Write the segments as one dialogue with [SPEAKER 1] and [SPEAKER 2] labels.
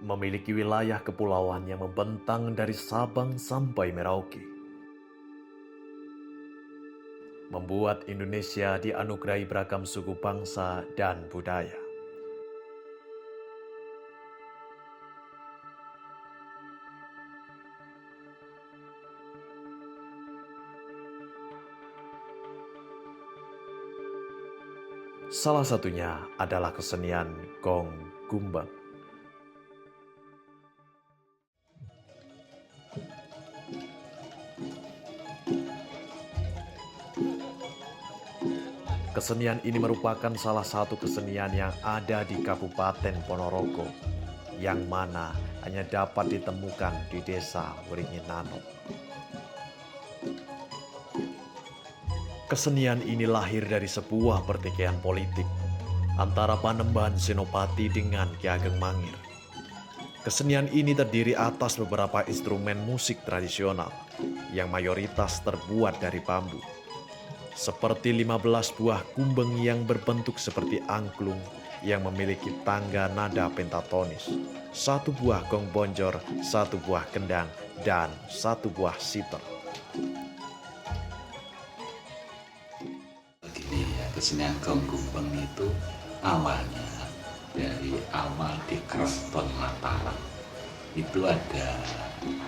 [SPEAKER 1] memiliki wilayah kepulauan yang membentang dari Sabang sampai Merauke. Membuat Indonesia dianugerahi beragam suku bangsa dan budaya. Salah satunya adalah kesenian Gong Gumbang. Kesenian ini merupakan salah satu kesenian yang ada di Kabupaten Ponorogo, yang mana hanya dapat ditemukan di Desa Wringinanom. Kesenian ini lahir dari sebuah pertikaian politik antara Panembahan Senopati dengan Ki Ageng Mangir. Kesenian ini terdiri atas beberapa instrumen musik tradisional yang mayoritas terbuat dari bambu. Seperti 15 buah kumbeng yang berbentuk seperti angklung yang memiliki tangga nada pentatonis, 1 buah gong bonjor, 1 buah kendang, dan 1 buah siter.
[SPEAKER 2] Begini ya, kesenian Gong Gumbang itu awalnya dari awal di Keraton Mataram. Itu ada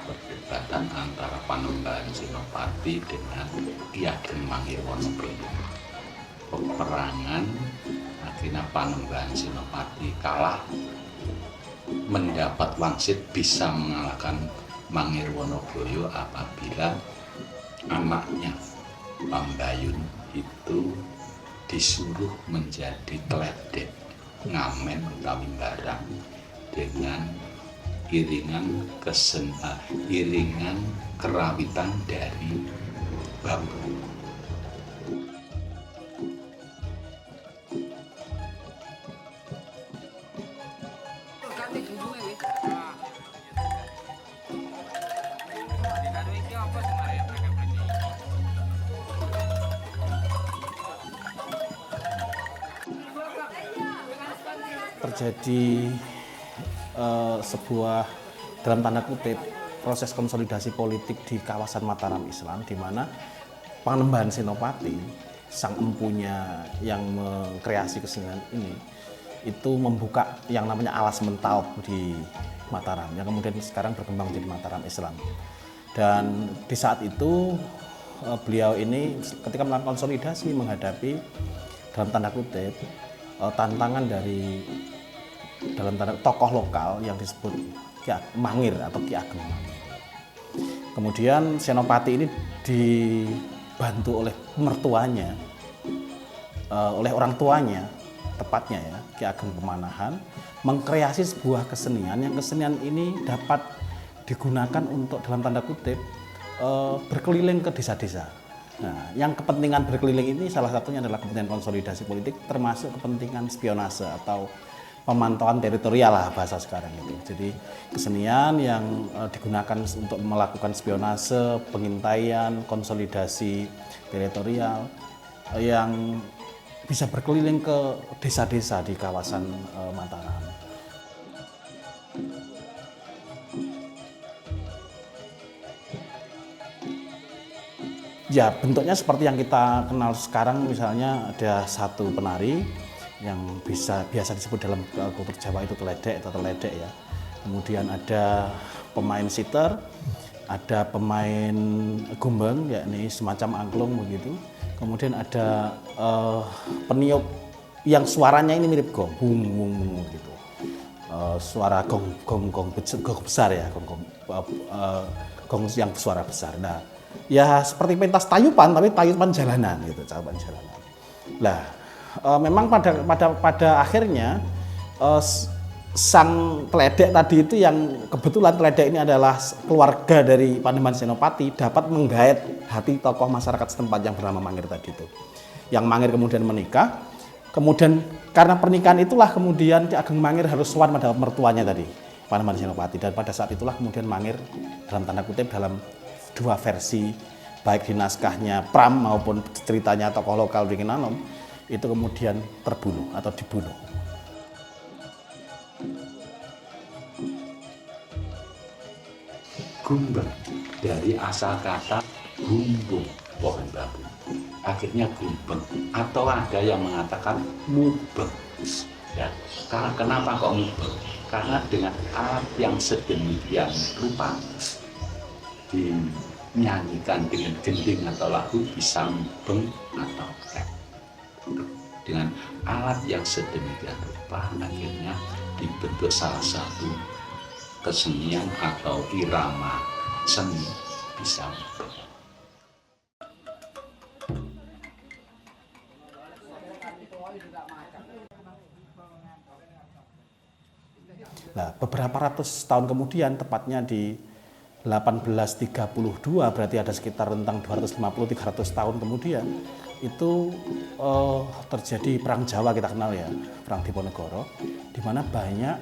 [SPEAKER 2] perdebatan antara Panembahan Senopati dengan Ki Ageng Mangirwonoboyo. Peperangan, akhirnya Panembahan Senopati kalah, mendapat wangsit bisa mengalahkan Mangirwonoboyo apabila anaknya Pambayun itu disuruh menjadi teledek ngamen utawi barang dengan iringan kerawitan dari bambu.
[SPEAKER 3] Terjadi sebuah dalam tanda kutip proses konsolidasi politik di kawasan Mataram Islam, di mana Panembahan Senopati, sang empunya yang mengkreasi kesenian ini, itu membuka yang namanya Alas Mentaup di Mataram, yang kemudian sekarang berkembang menjadi Mataram Islam. Dan di saat itu beliau ini ketika melakukan konsolidasi menghadapi dalam tanda kutip tantangan dari dalam tanda tokoh lokal yang disebut Ki Mangir atau Ki Ageng Mangir. Kemudian Senopati ini dibantu oleh mertuanya, oleh orang tuanya, tepatnya ya, Ki Ageng Pemanahan, mengkreasi sebuah kesenian yang kesenian ini dapat digunakan untuk dalam tanda kutip berkeliling ke desa-desa. Nah, yang kepentingan berkeliling ini salah satunya adalah kepentingan konsolidasi politik, termasuk kepentingan spionase atau pemantauan teritorial lah bahasa sekarang itu. Jadi kesenian yang digunakan untuk melakukan spionase, pengintaian, konsolidasi teritorial yang bisa berkeliling ke desa-desa di kawasan Mataram. Ya, bentuknya seperti yang kita kenal sekarang, misalnya ada satu penari yang biasa disebut dalam kultur Jawa itu teledek atau teledek ya. Kemudian ada pemain siter, ada pemain gumbang yakni semacam angklung begitu. Kemudian ada peniup yang suaranya ini mirip gong, bung bung bung gitu. Suara gong besar ya, gong yang suara besar. Nah, ya seperti pentas tayupan tapi tayupan jalanan gitu, tayupan jalanan. Lah, memang pada akhirnya sang teledek tadi itu, yang kebetulan teledek ini adalah keluarga dari Panembahan Senopati, dapat menggait hati tokoh masyarakat setempat yang bernama Mangir tadi itu. Yang Mangir kemudian menikah, kemudian karena pernikahan itulah kemudian Ki Ageng Mangir harus sowan pada mertuanya tadi, Panembahan Senopati, dan pada saat itulah kemudian Mangir dalam tanda kutip dalam dua versi, baik di naskahnya Pram maupun ceritanya tokoh lokal Wringinanom, itu kemudian terbunuh atau dibunuh.
[SPEAKER 2] Gumbeng dari asal kata gumbung pohon bambu. Akhirnya gumbeng, atau ada yang mengatakan mubeng. Dan kenapa kok mubeng? Karena dengan alat yang sedemikian rupa dinyanyikan dengan gending atau lagu bisa mubeng atau rap. Dengan alat yang sedemikian rupa akhirnya dibentuk salah satu kesenian atau irama seni bisa mubeng.
[SPEAKER 3] Nah, beberapa ratus tahun kemudian, tepatnya di 1832, berarti ada sekitar rentang 250-300 tahun kemudian, itu terjadi Perang Jawa, kita kenal ya, Perang Diponegoro, di mana banyak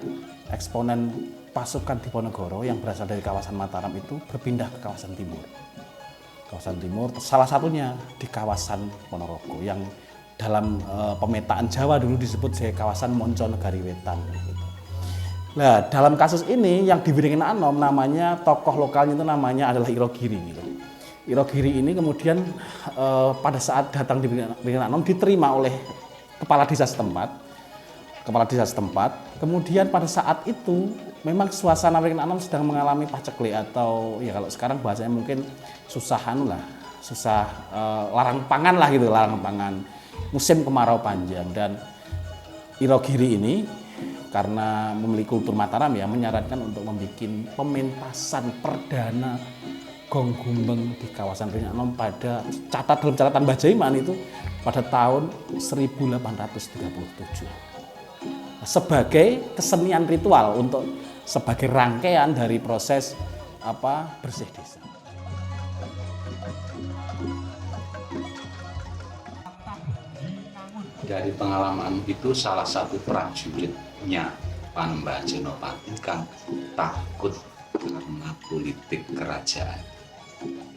[SPEAKER 3] eksponen pasukan Diponegoro yang berasal dari kawasan Mataram itu berpindah ke kawasan timur. Kawasan timur, salah satunya di kawasan Ponorogo, yang dalam pemetaan Jawa dulu disebut sebagai kawasan Monconegari Wetan. Gitu. Nah, dalam kasus ini yang di Wiringin Anom namanya, tokoh lokalnya itu namanya adalah Irogiri. Gitu. Irogiri ini kemudian pada saat datang di Wiringin Anom diterima oleh kepala desa setempat. Kemudian pada saat itu memang suasana Wiringin Anom sedang mengalami paceklik, atau ya kalau sekarang bahasanya mungkin susah larang pangan lah gitu, larang pangan, musim kemarau panjang. Dan Irogiri ini karena memiliki kultur Mataram ya, menyarankan untuk membuat pementasan perdana gong gumbeng di kawasan Wiringin Anom pada dalam catatan Bajaiman itu pada tahun 1837 sebagai kesenian ritual, untuk sebagai rangkaian dari proses bersih desa.
[SPEAKER 2] Dari pengalaman itu, salah satu prajuritnya Panembahan Senopati kan takut karena politik kerajaan.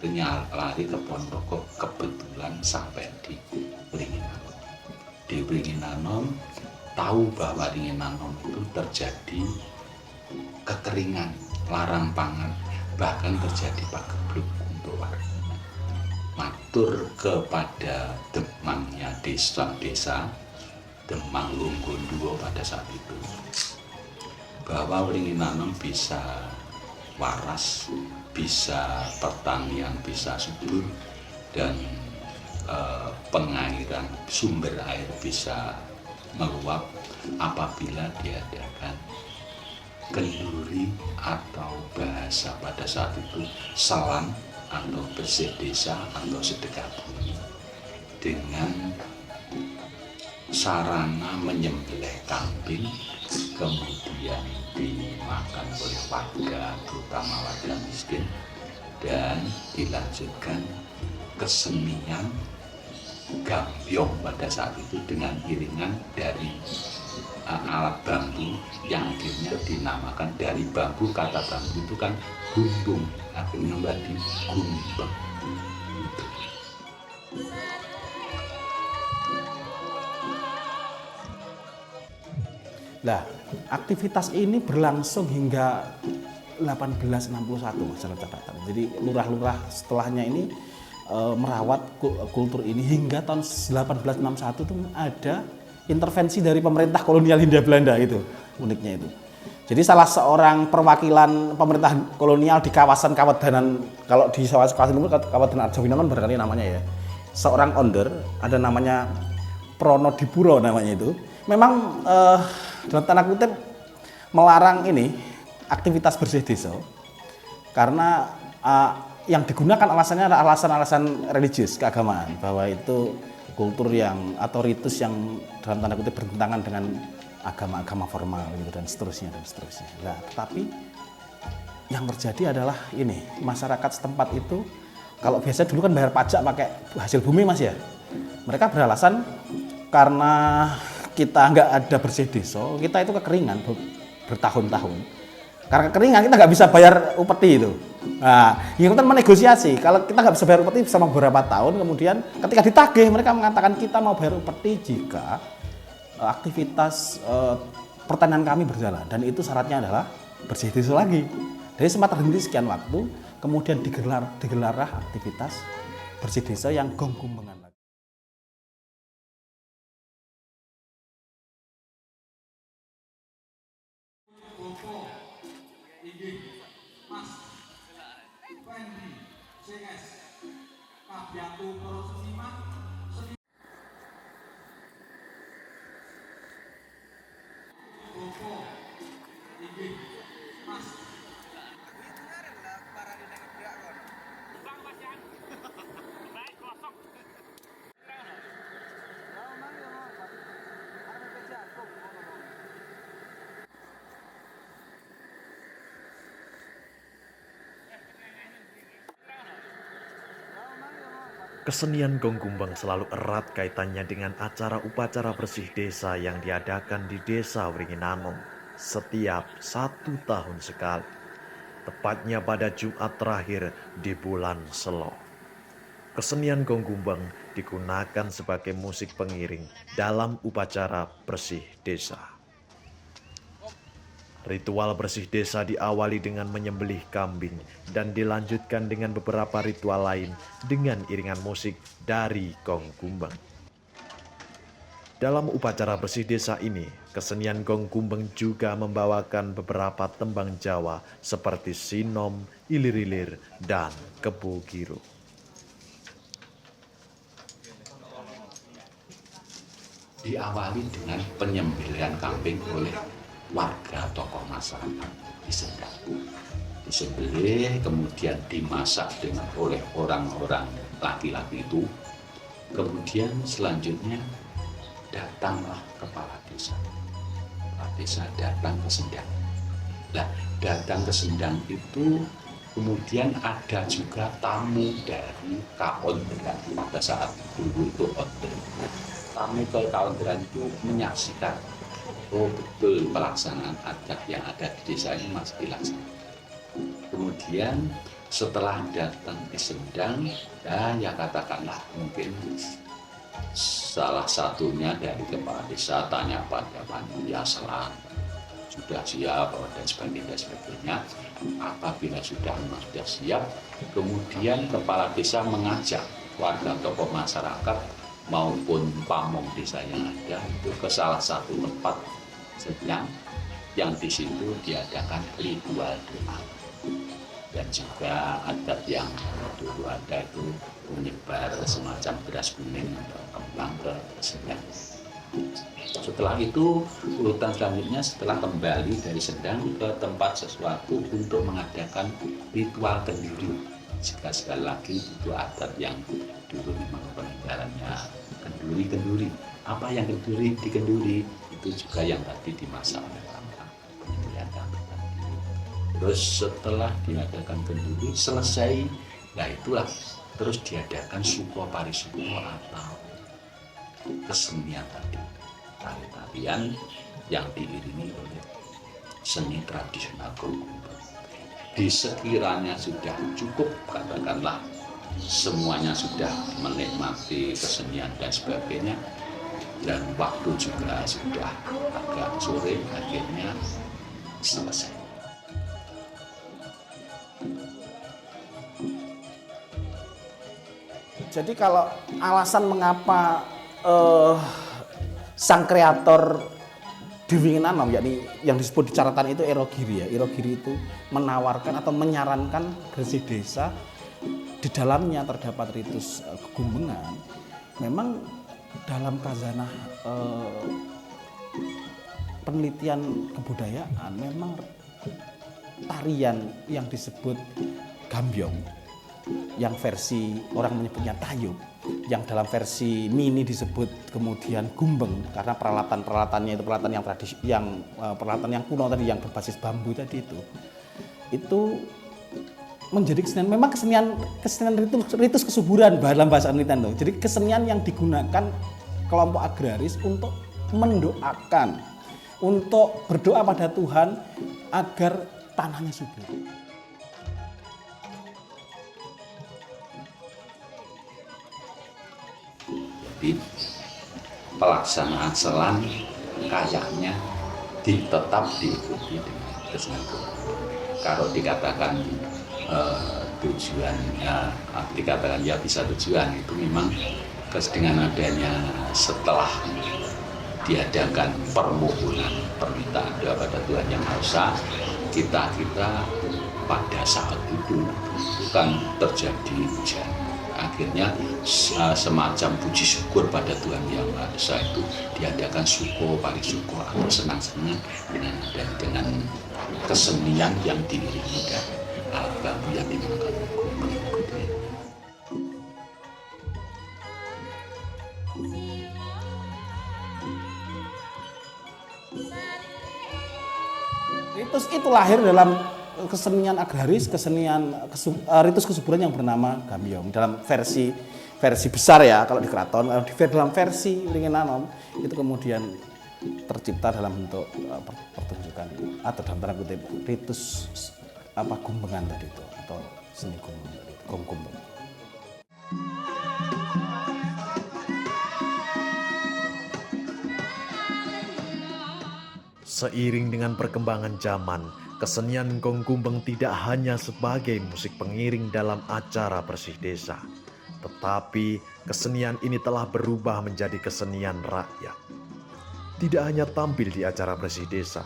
[SPEAKER 2] Ternyata lari ke Ponorogo, kebetulan sampai di Wiringin Anom. Di Wiringin Anom tahu bahwa Wiringin Anom itu terjadi kekeringan, larang pangan, bahkan terjadi pagebluk untuk warga. Matur kepada demangnya desa-desa, Demang Lunggonduo pada saat itu, bahwa Wiringin Anom bisa waras, bisa pertanian bisa subur, dan pengairan, sumber air bisa meluap apabila diadakan kenduri, atau bahasa pada saat itu selang atau bersih desa atau sedekah bumi, dengan sarana menyembelih kambing kemudian dimakan oleh warga, terutama warga miskin, dan dilanjutkan kesenian gambyong pada saat itu dengan iringan dari alat bambu yang akhirnya dinamakan, dari bambu, kata bambu itu kan gumbung, akhirnya menjadi gumbeng.
[SPEAKER 3] Nah, aktivitas ini berlangsung hingga 1861 dalam catatan. Jadi lurah-lurah setelahnya ini merawat kultur ini hingga tahun 1861 itu ada intervensi dari pemerintah kolonial Hindia Belanda, itu uniknya itu. Jadi salah seorang perwakilan pemerintah kolonial di kawasan Kawedanan, kalau di kawasan timur Kawedanan Arjawinangun barangkali namanya ya, seorang onder, ada namanya Pronodipuro namanya itu, memang dalam tanda kutip melarang ini aktivitas bersih desa karena yang digunakan alasannya adalah alasan-alasan religius, keagamaan, bahwa itu kultur yang atau ritus yang dalam tanda kutip bertentangan dengan agama-agama formal gitu, dan seterusnya. Nah, tetapi yang terjadi adalah ini, masyarakat setempat itu kalau biasa dulu kan bayar pajak pakai hasil bumi Mas ya. Mereka beralasan karena kita nggak ada bersih desa, kita itu kekeringan bertahun-tahun. Karena kekeringan kita nggak bisa bayar upeti itu. Nah, yang kita menegosiasi, kalau kita nggak bisa bayar upeti selama beberapa tahun, kemudian ketika ditagih mereka mengatakan kita mau bayar upeti jika aktivitas pertanian kami berjalan, dan itu syaratnya adalah bersih desa lagi. Dari sempat terhenti sekian waktu, kemudian digelarlah aktivitas bersih desa yang gong gumbengan lagi.
[SPEAKER 1] Kesenian Gong Gumbang selalu erat kaitannya dengan acara upacara bersih desa yang diadakan di Desa Wringinanon setiap 1 tahun sekali, tepatnya pada Jumat terakhir di bulan Selo. Kesenian Gong Gumbang digunakan sebagai musik pengiring dalam upacara bersih desa. Ritual bersih desa diawali dengan menyembelih kambing dan dilanjutkan dengan beberapa ritual lain dengan iringan musik dari Gong Gumbang. Dalam upacara bersih desa ini, kesenian Gong Gumbang juga membawakan beberapa tembang Jawa seperti Sinom, Ilir-ilir, dan Kebo Giro.
[SPEAKER 2] Diawali dengan penyembelihan kambing oleh warga tokoh masyarakat di Sendang. Disembelih kemudian dimasak oleh orang-orang laki-laki itu. Kemudian selanjutnya datanglah kepala desa. Kepala desa datang ke Sendang. Nah, datang ke Sendang itu kemudian ada juga tamu dari kaonderan. Pada saat dulu itu orderan. Tamu ke kaonderan itu menyaksikan, oh betul pelaksanaan adat yang ada di desa ini masih dilaksanakan. Kemudian setelah datang di Sendang, ya katakanlah mungkin salah satunya dari kepala desa tanya pada panitia selang, sudah siap dan sebagainya. Apabila sudah siap, kemudian kepala desa mengajak warga tokoh masyarakat maupun pamong desa yang ada itu ke salah satu tempat sedang yang di situ diadakan ritual doa. Dan juga adat yang dulu ada itu menyebar semacam beras kuning atau kembang ke Sendang. Setelah itu urutan selanjutnya setelah kembali dari Sendang ke tempat sesuatu untuk mengadakan ritual kenduri. Jika sekali lagi itu adat yang dulu memang peninggalannya kenduri. Apa yang dikenduri itu juga yang tadi dimasak oleh orang-orang penyembelihan kambing tadi. Terus setelah diadakan kenduri selesai, nah itulah terus diadakan suko parisuko atau kesenian tadi, tari-tarian yang diiringi oleh seni tradisional Gong Gumbang. Di sekiranya sudah cukup, katakanlah semuanya sudah menikmati kesenian dan sebagainya, dan waktu juga sudah agak sore, akhirnya selesai.
[SPEAKER 3] Jadi kalau alasan mengapa sang kreator di Wringinanon, yakni yang disebut di catatan itu Erogiri ya. Erogiri itu menawarkan atau menyarankan bersih desa di dalamnya terdapat ritus gegumbengan. Memang dalam khazanah penelitian kebudayaan memang tarian yang disebut gambyong, yang versi orang menyebutnya tayub, yang dalam versi mini disebut kemudian gumbeng karena peralatannya itu peralatan yang kuno tadi yang berbasis bambu tadi itu menjadi kesenian. Memang kesenian ritus kesuburan dalam bahasa penelitian itu. Jadi kesenian yang digunakan kelompok agraris untuk mendoakan, untuk berdoa pada Tuhan agar tanahnya subur.
[SPEAKER 2] Jadi pelaksanaan selang kayaknya tetap diikuti dengan kesenian Gongkumbeng. Kalau dikatakan tujuannya, dikatakan ya bisa tujuan, itu memang dengan adanya setelah diadakan permohonan permintaan doa pada Tuhan Yang Maha Esa, kita pada saat itu kan terjadi hujan. Akhirnya semacam puji syukur pada Tuhan Yang Maha Esa itu diadakan syukur atau senang-senang dengan kesenian yang diiringi dan alat bambu yang digunakan Gongkumbeng.
[SPEAKER 3] Ritus itu lahir dalam kesenian agraris, ritus kesuburan yang bernama Gambyong. Dalam versi besar ya, kalau di keraton, dalam versi Ringenanom itu kemudian tercipta dalam bentuk pertunjukan atau dalam tanda kutip ritus gumbengan tadi itu atau seni Gongkumbeng.
[SPEAKER 1] Seiring dengan perkembangan zaman, kesenian Gongkumbeng tidak hanya sebagai musik pengiring dalam acara bersih desa, tetapi kesenian ini telah berubah menjadi kesenian rakyat. Tidak hanya tampil di acara bersih desa,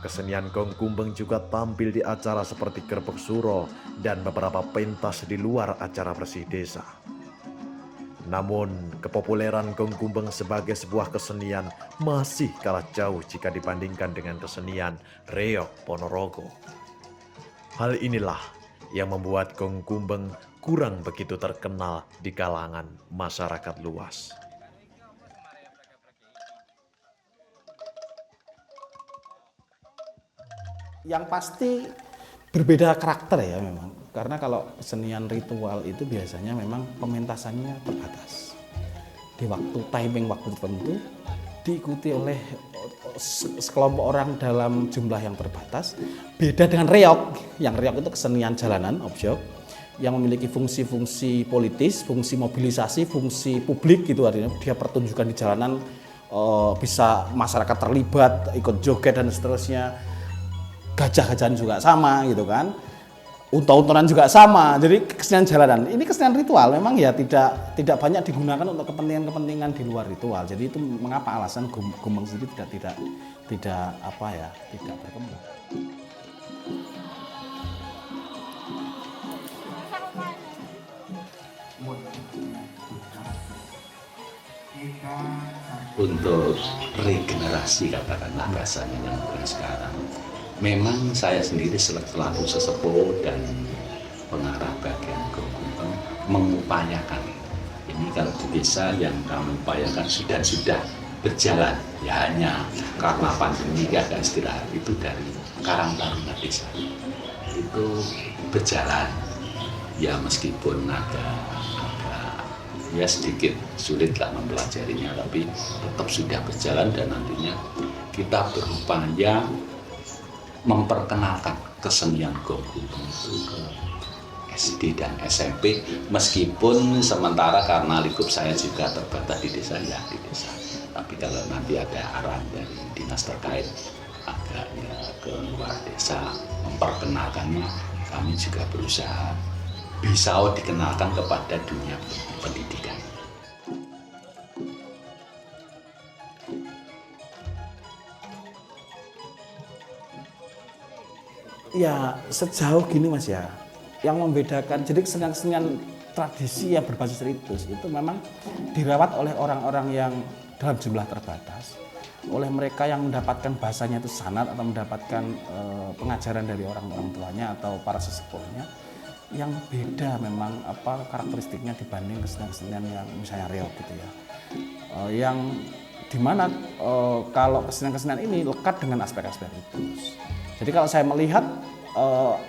[SPEAKER 1] kesenian Gongkumbeng juga tampil di acara seperti Gerbek Suro dan beberapa pentas di luar acara bersih desa. Namun, kepopuleran Gongkumbeng sebagai sebuah kesenian masih kalah jauh jika dibandingkan dengan kesenian Reog Ponorogo. Hal inilah yang membuat Gongkumbeng kurang begitu terkenal di kalangan masyarakat luas.
[SPEAKER 3] Yang pasti berbeda karakter ya memang. Karena kalau kesenian ritual itu biasanya memang pementasannya terbatas. Di timing waktu tertentu diikuti oleh sekelompok orang dalam jumlah yang terbatas. Beda dengan reog. Yang reog itu kesenian jalanan, objek yang memiliki fungsi-fungsi politis, fungsi mobilisasi, fungsi publik gitu, artinya dia pertunjukan di jalanan, bisa masyarakat terlibat, ikut joget dan seterusnya. Gajah-gajahan juga sama gitu kan. Unta-untanan juga sama. Jadi kesenian jalanan ini kesenian ritual memang ya tidak banyak digunakan untuk kepentingan-kepentingan di luar ritual. Jadi itu mengapa alasan Gongkumbeng sendiri tidak berkembang.
[SPEAKER 2] Untuk regenerasi katakanlah bahasanya yang sekarang. Memang saya sendiri selaku sesepuh dan pengarah bagian Gongkumbeng mengupayakan ini. Kalau di desa yang kami upayakan sudah berjalan, ya hanya karena pandemi agak istirahat itu dari Karang Taruna Desa itu berjalan ya, meskipun agak ya sedikit sulit lah mempelajarinya, tapi tetap sudah berjalan dan nantinya kita berupaya memperkenalkan kesenian Gongkumbeng itu ke SD dan SMP, meskipun sementara karena lingkup saya juga terbatas di desa ya di desa. Tapi kalau nanti ada arahan dari dinas terkait agaknya ke luar desa memperkenalkannya, kami juga berusaha bisa dikenalkan kepada dunia pendidikan.
[SPEAKER 3] Ya sejauh gini Mas ya, yang membedakan jadi kesenian-kesenian tradisi yang berbasis ritus itu memang dirawat oleh orang-orang yang dalam jumlah terbatas, oleh mereka yang mendapatkan bahasanya itu sanad atau mendapatkan pengajaran dari orang-orang tuanya atau para sesepuhnya, yang beda memang karakteristiknya dibanding kesenian-kesenian yang misalnya reog gitu ya, yang dimana kalau kesenian-kesenian ini lekat dengan aspek-aspek ritus. Jadi kalau saya melihat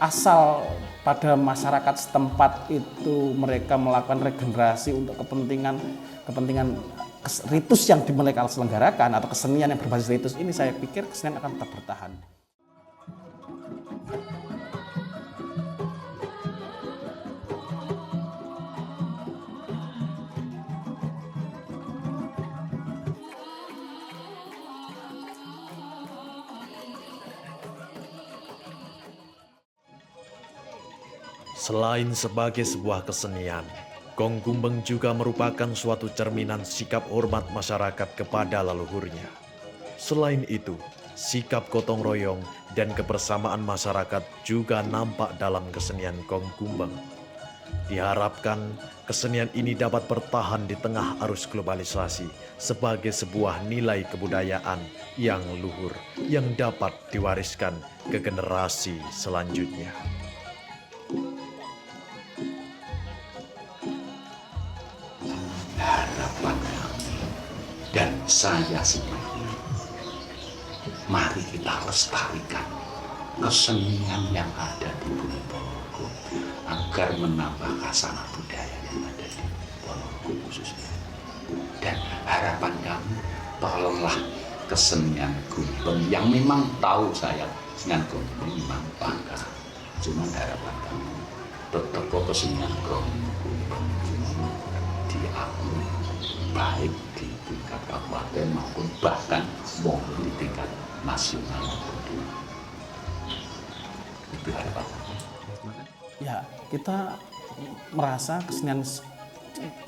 [SPEAKER 3] asal pada masyarakat setempat itu mereka melakukan regenerasi untuk kepentingan ritus yang mereka selenggarakan atau kesenian yang berbasis ritus ini, saya pikir kesenian akan tetap bertahan.
[SPEAKER 1] Selain sebagai sebuah kesenian, Gong Gumbeng juga merupakan suatu cerminan sikap hormat masyarakat kepada leluhurnya. Selain itu, sikap gotong royong dan kebersamaan masyarakat juga nampak dalam kesenian Gong Gumbeng. Diharapkan kesenian ini dapat bertahan di tengah arus globalisasi sebagai sebuah nilai kebudayaan yang luhur yang dapat diwariskan ke generasi selanjutnya.
[SPEAKER 2] Harapan kami dan saya sendiri, mari kita lestarikan kesenian yang ada di bumi Ponorogo agar menambah khasana budaya yang ada di Ponorogo khususnya. Dan harapan kami, tolonglah kesenian Gumbeng yang memang tahu saya dengan Gumbeng memang bangga. Cuma harapan kami tetap kesenian Gumbeng diakui baik di tingkat kabupaten maupun bahkan di tingkat nasional maupun dunia. Itu harapan.
[SPEAKER 3] Ya, kita merasa kesenian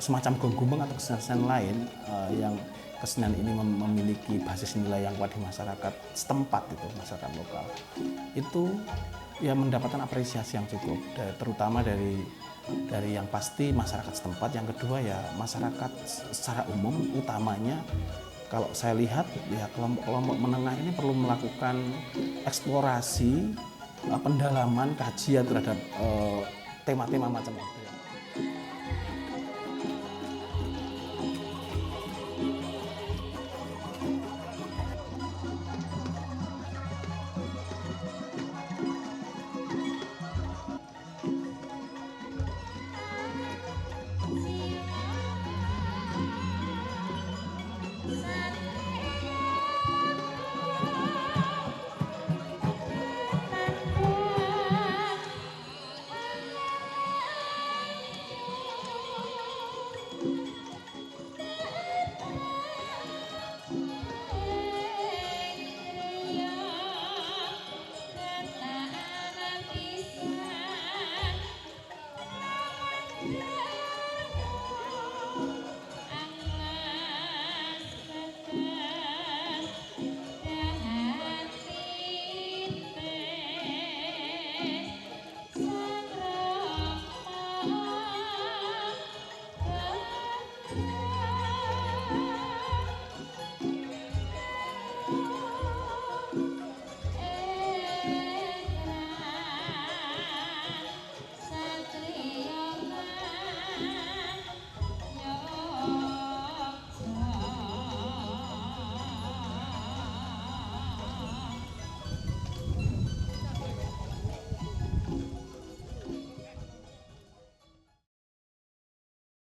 [SPEAKER 3] semacam Gong Gumbeng atau kesenian lain yang kesenian ini memiliki basis nilai yang kuat di masyarakat setempat, itu masyarakat lokal, itu ya mendapatkan apresiasi yang cukup, terutama dari yang pasti masyarakat setempat. Yang kedua ya masyarakat secara umum, utamanya kalau saya lihat ya kelompok menengah ini perlu melakukan eksplorasi, pendalaman, kajian terhadap tema-tema macam itu.